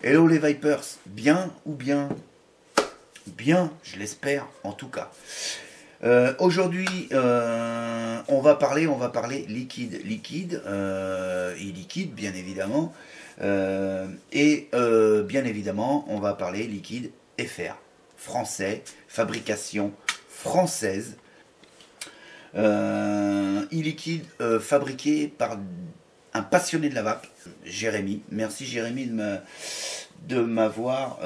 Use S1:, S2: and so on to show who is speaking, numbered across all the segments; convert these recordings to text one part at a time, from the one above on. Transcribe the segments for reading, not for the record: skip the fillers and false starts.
S1: Hello les Vipers, bien ou bien? Bien, je l'espère en tout cas. Aujourd'hui, on va parler liquide et liquide bien évidemment. Bien évidemment, on va parler liquide FR, français, fabrication française. E-liquide fabriqué par un passionné de la vape, Jérémy. Merci Jérémy de m'avoir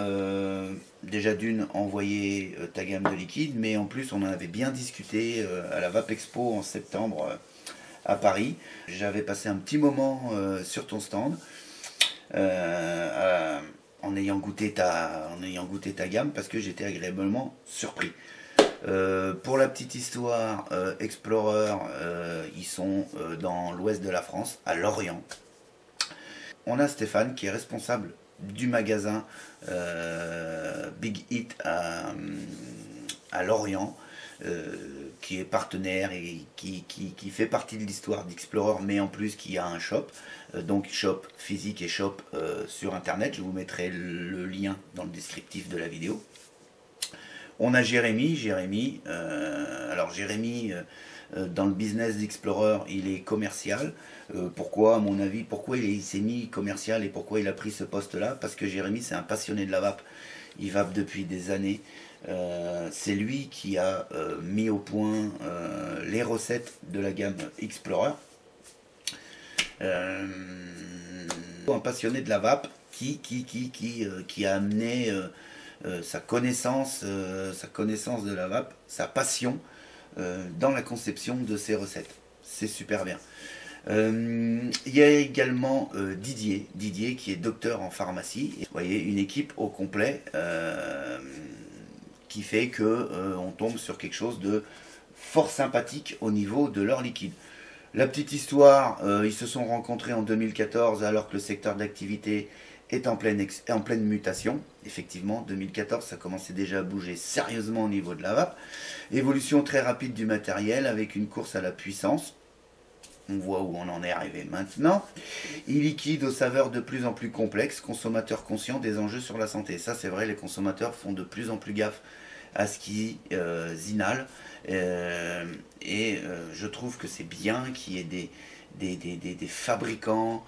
S1: déjà d'une envoyé ta gamme de liquide, mais en plus on en avait bien discuté à la Vape Expo en septembre à Paris. J'avais passé un petit moment sur ton stand en ayant goûté ta gamme parce que j'étais agréablement surpris. Pour la petite histoire, Explorer, ils sont dans l'ouest de la France, à Lorient. On a Stéphane qui est responsable du magasin Big Hit à Lorient, qui est partenaire et qui fait partie de l'histoire d'Explorer, mais en plus qui a un shop, donc shop physique et shop sur internet. Je vous mettrai le lien dans le descriptif de la vidéo. On a Jérémy, alors Jérémy, dans le business d'Explorer, il est commercial. Pourquoi, à mon avis, pourquoi il s'est mis commercial et pourquoi il a pris ce poste-là? Parce que Jérémy, c'est un passionné de la vape. Il vape depuis des années. C'est lui qui a mis au point les recettes de la gamme Explorer. Un passionné de la vape qui a amené sa connaissance de la vape, sa passion dans la conception de ses recettes. C'est super bien. Il y a également Didier qui est docteur en pharmacie. Vous voyez, une équipe au complet qui fait que on tombe sur quelque chose de fort sympathique au niveau de leur liquide. La petite histoire, ils se sont rencontrés en 2014 alors que le secteur d'activité est en pleine mutation. Effectivement, 2014, ça commençait déjà à bouger sérieusement au niveau de la vape. Évolution très rapide du matériel avec une course à la puissance. On voit où on en est arrivé maintenant. E-liquide aux saveurs de plus en plus complexes, consommateurs conscients des enjeux sur la santé. Ça, c'est vrai, les consommateurs font de plus en plus gaffe à ce qu'ils inhalent. Je trouve que c'est bien qu'il y ait des fabricants,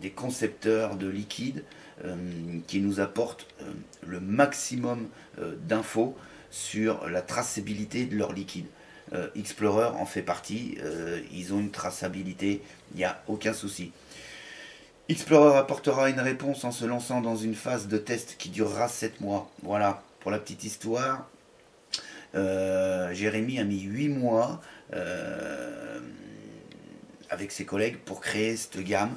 S1: des concepteurs de liquide qui nous apportent le maximum d'infos sur la traçabilité de leur liquide. Explorer en fait partie, ils ont une traçabilité, il n'y a aucun souci. Explorer apportera une réponse en se lançant dans une phase de test qui durera 7 mois. Voilà, pour la petite histoire, Jérémy a mis 8 mois avec ses collègues pour créer cette gamme.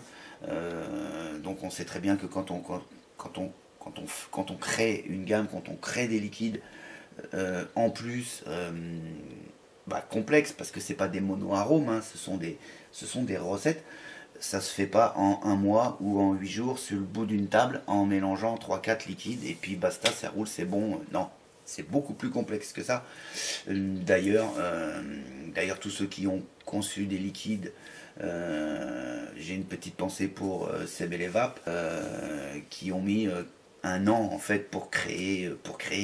S1: Donc on sait très bien que quand on crée une gamme, quand on crée des liquides, en plus complexes, parce que c'est pas des mono-arômes, hein, ce sont des recettes, ça se fait pas en un mois ou en 8 jours sur le bout d'une table en mélangeant 3-4 liquides et puis basta, ça roule, c'est bon. Non, c'est beaucoup plus complexe que ça. D'ailleurs, tous ceux qui ont conçu des liquides, j'ai une petite pensée pour Seb et les Vapes, qui ont mis un an en fait pour créer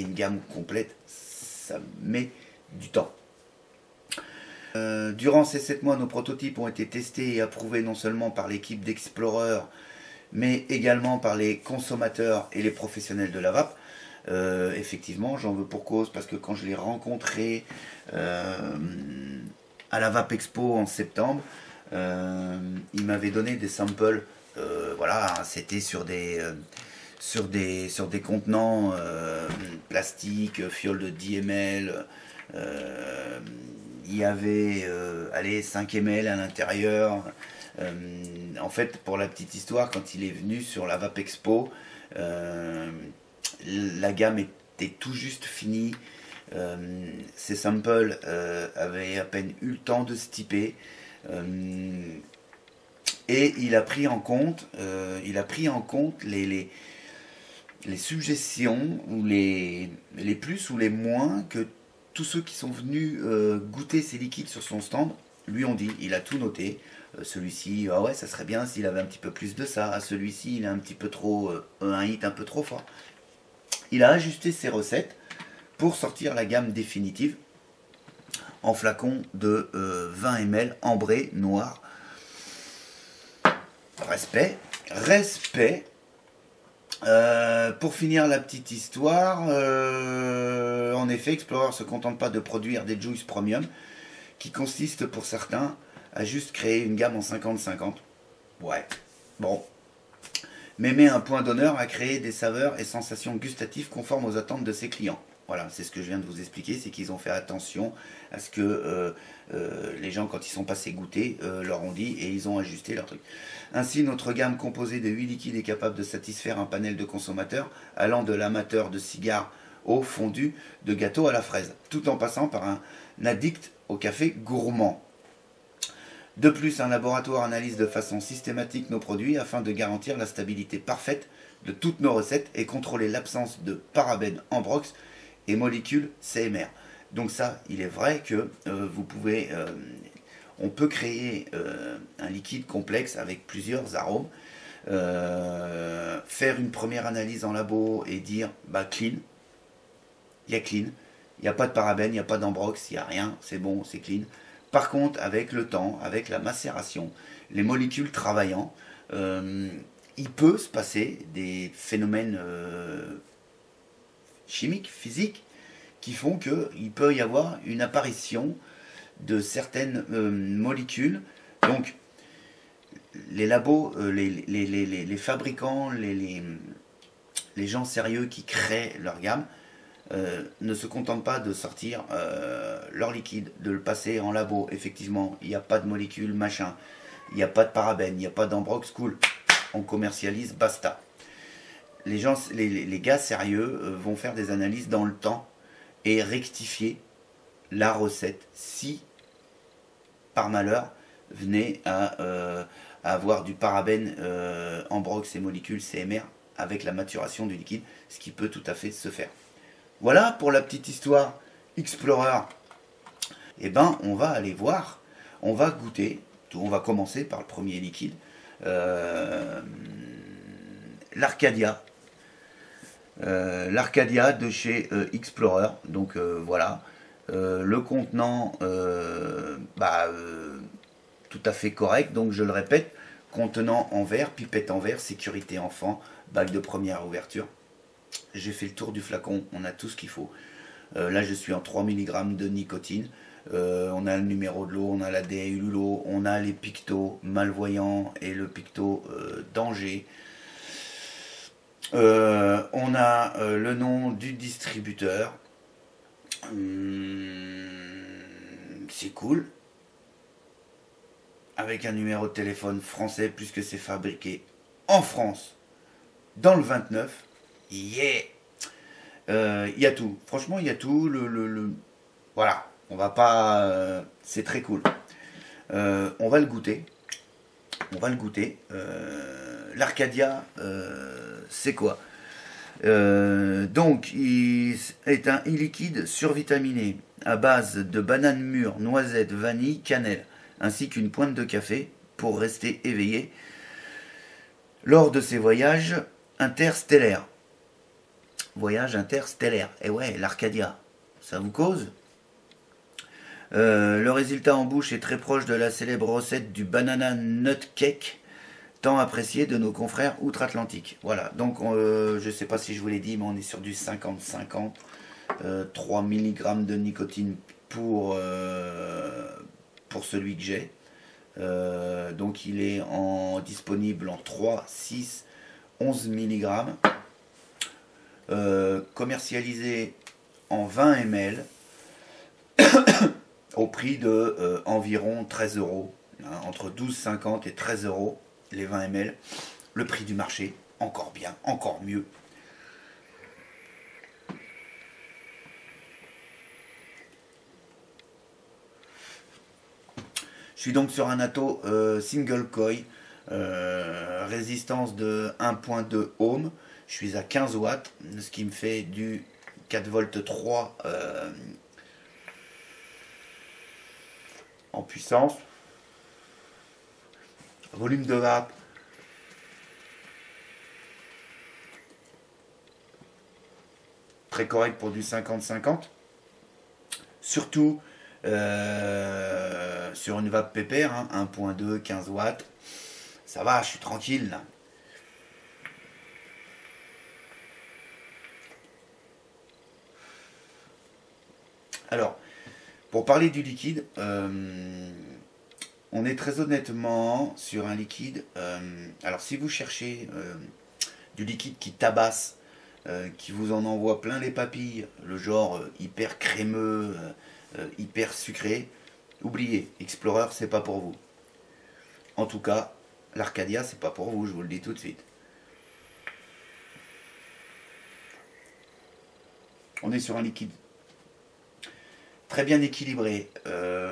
S1: une gamme complète. Ça met du temps. Durant ces 7 mois, nos prototypes ont été testés et approuvés non seulement par l'équipe d'Explorer, mais également par les consommateurs et les professionnels de la vape. Effectivement, j'en veux pour cause parce que quand je l'ai rencontré à la Vape Expo en septembre, il m'avait donné des samples. Voilà, c'était sur des contenants plastiques, fioles de 10 ml. Il y avait 5 ml à l'intérieur. En fait, pour la petite histoire, quand il est venu sur la Vape Expo, la gamme était tout juste finie. Ces samples avaient à peine eu le temps de se typer. Et il a pris en compte, les suggestions ou les plus ou les moins que tous ceux qui sont venus goûter ces liquides sur son stand lui ont dit. Il a tout noté. Celui-ci, ah ouais, ça serait bien s'il avait un petit peu plus de ça. Celui-ci, il est un petit peu trop, un hit un peu trop fort. Il a ajusté ses recettes pour sortir la gamme définitive en flacon de 20 ml, ambré, noir. Respect, respect. Pour finir la petite histoire, en effet, Explorer se contente pas de produire des juice premium, qui consistent pour certains à juste créer une gamme en 50-50. Ouais, bon. Mais met un point d'honneur à créer des saveurs et sensations gustatives conformes aux attentes de ses clients. Voilà, c'est ce que je viens de vous expliquer, c'est qu'ils ont fait attention à ce que les gens, quand ils sont passés goûter, leur ont dit et ils ont ajusté leur truc. Ainsi, notre gamme composée de 8 liquides est capable de satisfaire un panel de consommateurs allant de l'amateur de cigares au fondu de gâteau à la fraise, tout en passant par un addict au café gourmand. De plus, un laboratoire analyse de façon systématique nos produits afin de garantir la stabilité parfaite de toutes nos recettes et contrôler l'absence de parabènes, ambrox et molécules CMR. Donc ça, il est vrai que vous pouvez, on peut créer un liquide complexe avec plusieurs arômes, faire une première analyse en labo et dire bah clean, il y a clean, il n'y a pas de parabènes, il n'y a pas d'ambrox, il n'y a rien, c'est bon, c'est clean. Par contre, avec le temps, avec la macération, les molécules travaillant, il peut se passer des phénomènes chimiques, physiques, qui font qu'il peut y avoir une apparition de certaines molécules. Donc, les labos, les fabricants, les gens sérieux qui créent leur gamme, ne se contentent pas de sortir leur liquide, de le passer en labo. Effectivement, il n'y a pas de molécules, machin, il n'y a pas de parabènes, il n'y a pas d'ambrox, cool, on commercialise, basta. Les gars sérieux vont faire des analyses dans le temps et rectifier la recette si, par malheur, venait à avoir du parabène, ambrox et molécules CMR avec la maturation du liquide, ce qui peut tout à fait se faire. Voilà pour la petite histoire Explorer. Eh ben, on va aller voir, on va goûter, on va commencer par le premier liquide, l'Arcadia. L'Arcadia de chez Explorer. Donc voilà. Le contenant, tout à fait correct. Donc je le répète, contenant en verre, pipette en verre, sécurité enfant, bague de première ouverture. J'ai fait le tour du flacon, on a tout ce qu'il faut. Là je suis en 3 mg de nicotine. On a le numéro de l'eau, on a la DAULO, on a les pictos malvoyants et le picto danger. On a le nom du distributeur. C'est cool. Avec un numéro de téléphone français, puisque c'est fabriqué en France, dans le 29. Yeah! Il y a tout. Franchement, il y a tout. Voilà. On va pas. C'est très cool. On va le goûter. On va le goûter. L'Arcadia, c'est quoi? Donc, il est un e-liquide survitaminé à base de banane mûre, noisette, vanille, cannelle, ainsi qu'une pointe de café pour rester éveillé lors de ses voyages interstellaires. Voyage interstellaire. Et ouais, l'Arcadia, ça vous cause? Le résultat en bouche est très proche de la célèbre recette du banana nut cake, tant apprécié de nos confrères outre-Atlantique. Voilà, donc je ne sais pas si je vous l'ai dit, mais on est sur du 50-50, 3 mg de nicotine pour celui que j'ai. Donc il est disponible en 3, 6, 11 mg, commercialisé en 20 ml, au prix de environ 13 €, hein, entre 12,50 et 13 € les 20 ml, le prix du marché, encore bien, encore mieux. Je suis donc sur un Atto single coil, résistance de 1.2 ohm, je suis à 15 watts, ce qui me fait du 4 volts 3 en puissance. volume de vape. Très correct pour du 50-50. Surtout sur une vape pépère, hein, 1.2, 15 watts. Ça va, je suis tranquille là. Alors, pour parler du liquide, on est très honnêtement sur un liquide. Alors, si vous cherchez du liquide qui tabasse, qui vous en envoie plein les papilles, le genre hyper crémeux, hyper sucré, oubliez, Explorer, c'est pas pour vous. En tout cas, l'Arcadia, c'est pas pour vous, je vous le dis tout de suite. On est sur un liquide très bien équilibré, je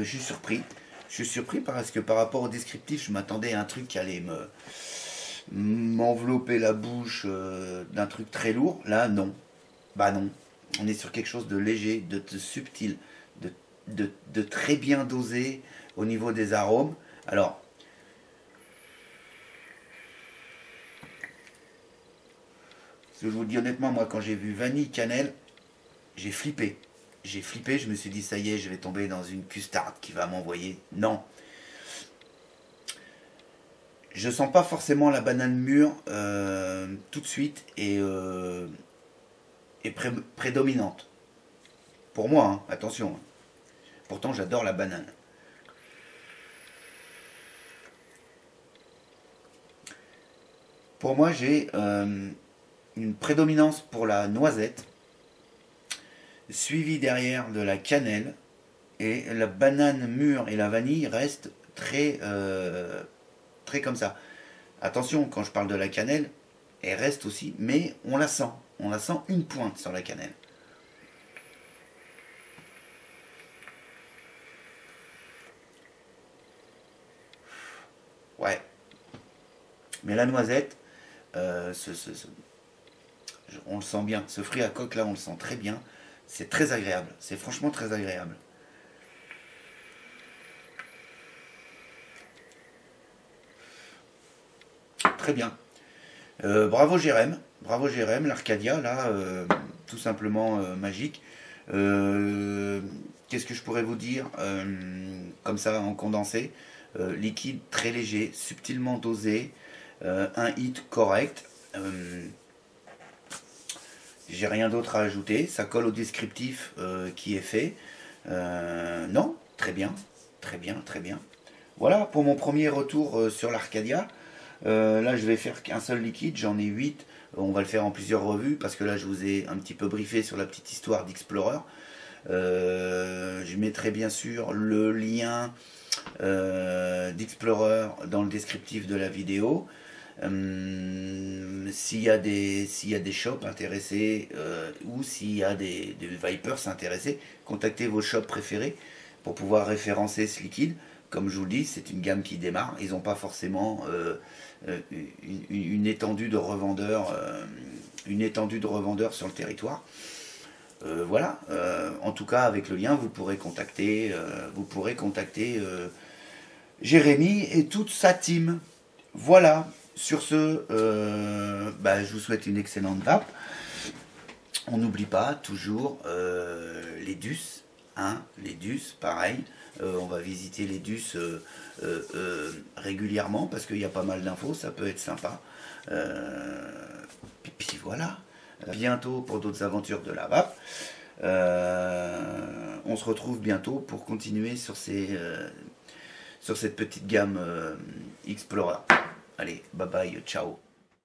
S1: suis surpris. Je suis surpris parce que par rapport au descriptif, je m'attendais à un truc qui allait m'envelopper la bouche d'un truc très lourd. Là, non. Bah non. On est sur quelque chose de léger, de subtil, de très bien dosé au niveau des arômes. Alors, je vous dis honnêtement, moi quand j'ai vu vanille cannelle, j'ai flippé. J'ai flippé, je me suis dit ça y est, je vais tomber dans une custarde qui va m'envoyer. Non. Je sens pas forcément la banane mûre tout de suite et prédominante. Pour moi, hein, attention. Pourtant j'adore la banane. Pour moi j'ai une prédominance pour la noisette, suivi derrière de la cannelle, et la banane mûre et la vanille restent très, très comme ça. Attention, quand je parle de la cannelle, elle reste aussi, mais on la sent une pointe sur la cannelle. Ouais. Mais la noisette, on le sent bien. Ce fruit à coque là, on le sent très bien. C'est très agréable. C'est franchement très agréable. Très bien. Bravo Jérém. Bravo Jérém. L'Arcadia, là, tout simplement magique. Qu'est-ce que je pourrais vous dire comme ça en condensé, liquide très léger, subtilement dosé, un hit correct. J'ai rien d'autre à ajouter, ça colle au descriptif qui est fait. Non, très bien, très bien, très bien. Voilà pour mon premier retour sur l'Arcadia. Là je vais faire qu'un seul liquide, j'en ai 8. On va le faire en plusieurs revues parce que là je vous ai un petit peu briefé sur la petite histoire d'Explorer. Je mettrai bien sûr le lien d'Explorer dans le descriptif de la vidéo. S'il y a des shops intéressés ou s'il y a des Vipers intéressés, contactez vos shops préférés pour pouvoir référencer ce liquide. Comme je vous le dis, c'est une gamme qui démarre. Ils n'ont pas forcément une étendue de revendeurs sur le territoire. Voilà. En tout cas, avec le lien, vous pourrez contacter Jérémy et toute sa team. Voilà. Sur ce, je vous souhaite une excellente vape. On n'oublie pas toujours les DUS. Hein, les DUS, pareil. On va visiter les DUS régulièrement parce qu'il y a pas mal d'infos. Ça peut être sympa. Puis voilà. Bientôt pour d'autres aventures de la vape. On se retrouve bientôt pour continuer sur cette petite gamme Explorer. Allez, bye bye, ciao.